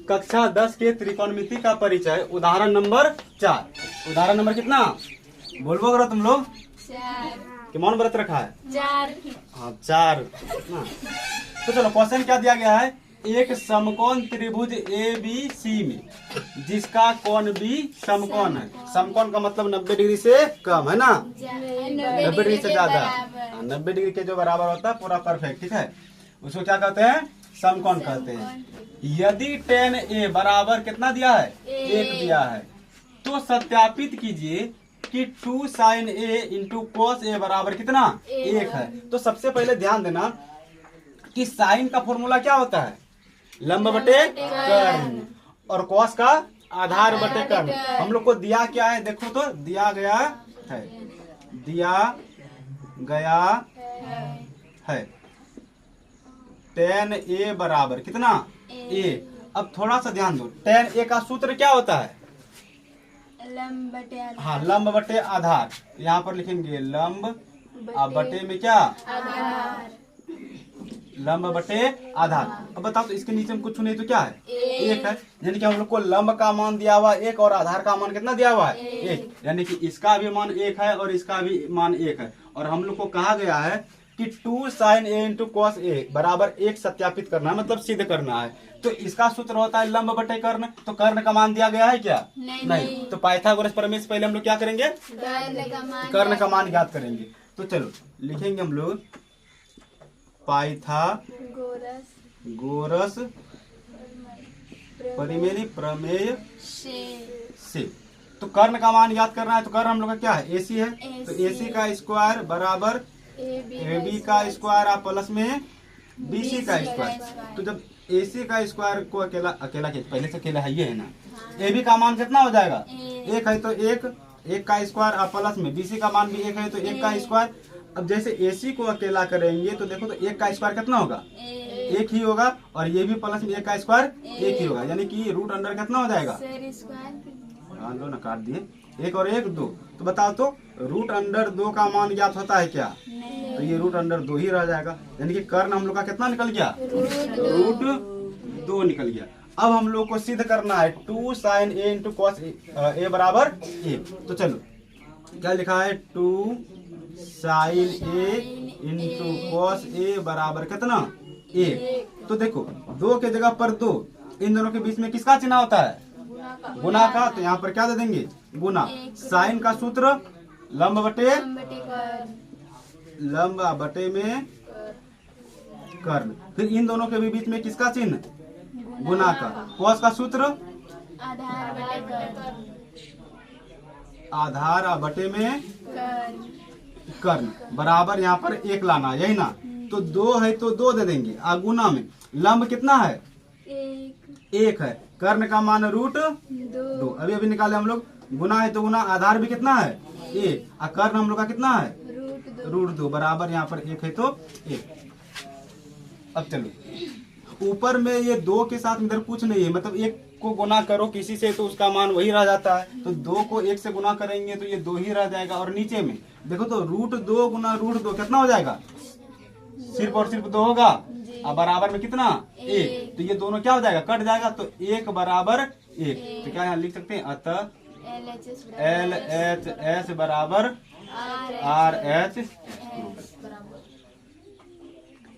कक्षा 10 के त्रिकोणमिति का परिचय उदाहरण नंबर 4। उदाहरण नंबर कितना बोलबो करो तुम लोग? 4। कि मौन व्रत रखा है? 4। हाँ 4। तो चलो क्वेश्चन क्या दिया गया है? एक समकोण त्रिभुज ABC में जिसका कोण भी समकोण है। समकोण का मतलब 90 डिग्री से कम है ना, 90 डिग्री से ज्यादा। 90 डिग्री के जो बराबर होता है पूरा परफेक्ट, ठीक है, उसको क्या कहते हैं? समकोण कहते हैं। यदि tan A बराबर कितना दिया है? 1 दिया है, तो सत्यापित कीजिए कि 2 sin A into cos A बराबर कितना? 1 है। तो सबसे पहले ध्यान देना कि साइन का फॉर्मूला क्या होता है? लंब बटे कर्ण, और कॉस का आधार बटे कर्ण। हम लोग को दिया क्या है? देखो तो दिया गया है tan A बराबर कितना? A। अब थोड़ा सा ध्यान दो, tan A का सूत्र क्या होता है? लंब बटे आधार। हाँ, लंब बटे आधार। यहाँ पर लिखेंगे लंब बटे में क्या? आधार। लंब बटे आधार। अब बताओ तो इसके नीचे में कुछ नहीं तो क्या है? 1 है। यानी कि हम लोग को लंब का मान दिया हुआ 1 और आधार का मान कितना दिया हुआ है? 1। यानी कि इसका भी मान 1 है और इसका भी मान 1 है। और हम लोग को कहा गया है कि 2 sin A into cos A बराबर 1 सत्यापित करना है, मतलब सिद्ध करना है। तो इसका सूत्र होता है लंब बटे कर्ण। तो कर्ण का मान दिया गया है क्या? नहीं। तो पाइथागोरस प्रमेय से पहले हम लोग क्या करेंगे? कर्ण का मान ज्ञात करेंगे। तो चलो लिखेंगे हम लोग पाइथागोरस प्रमेय से। तो कर्ण का मान याद करना है। तो कर्ण हम लोग का क्या है? AC है। तो AC का स्क्वायर बराबर AB का स्क्वायर आप प्लस में BC का स्क्वायर। तो जब AC का स्क्वायर को अकेला पहले से अकेला है, ये है ना। AB का मान कितना हो जाएगा? 1 है, तो 1 का स्क्वायर आप प्लस में BC का मान भी 1 है, तो 1 का स्क्वायर। अब जैसे AC को अकेला करेंगे तो देखो तो 1 का स्क्वायर कितना होगा? 1 ही होगा, और ये भी प्लस में 1 का स्क्वायर 1 ही होगा। यानी कि रूट अंडर कितना हो जाएगा? दो ना काट दिए, 1 और 1 2। तो बताओ तो रूट अंडर 2 का मान ज्ञात होता है क्या? तो ये रूट अंडर 2 ही रह जाएगा। यानी कि कर्ण हम लोग का कितना निकल गया? रूट 2 निकल गया। अब हम लोग को सिद्ध करना है 2 sin A into cos A बराबर 1। तो चलो क्या लिखा है? 2 sin A into cos A बराबर कितना? 1। तो देखो 2 के जगह पर 2, इन दोनों के बीच में किसका चिन्ह होता है? गुना का। तो यहाँ पर क्या दे देंगे? गुना। साइन का सूत्र लंब बटे में कर्ण। फिर इन दोनों के भी बीच में किसका चिन्ह? गुना का। कॉस का सूत्र आधार बटे में कर्ण बराबर यहाँ पर 1 लाना, यही ना। तो 2 है तो 2 दे देंगे। गुना में लंब कितना है? 1 है। कर्ण का मान रूट 2। अभी निकाले हम लोग। गुना है तो गुना, आधार भी कितना है? 1, और कर्ण हम लोग का कितना है? रूट 2 बराबर यहाँ पर 1 है तो 1। अब चलो ऊपर में ये 2 के साथ इधर कुछ नहीं है, मतलब 1 को गुना करो किसी से तो उसका मान वही रह जाता है। तो 2 को 1 से गुना करेंगे तो ये 2 ही रह जाएगा। और नीचे में देखो तो रूट 2 गुना रूट 2 कितना हो जाएगा? सिर्फ और सिर्फ 2 होगा, और बराबर में कितना? 1। तो ये दोनों क्या हो जाएगा? कट जाएगा। तो 1 बराबर 1। तो क्या यहाँ लिख सकते हैं? अतः LHS बराबर RH।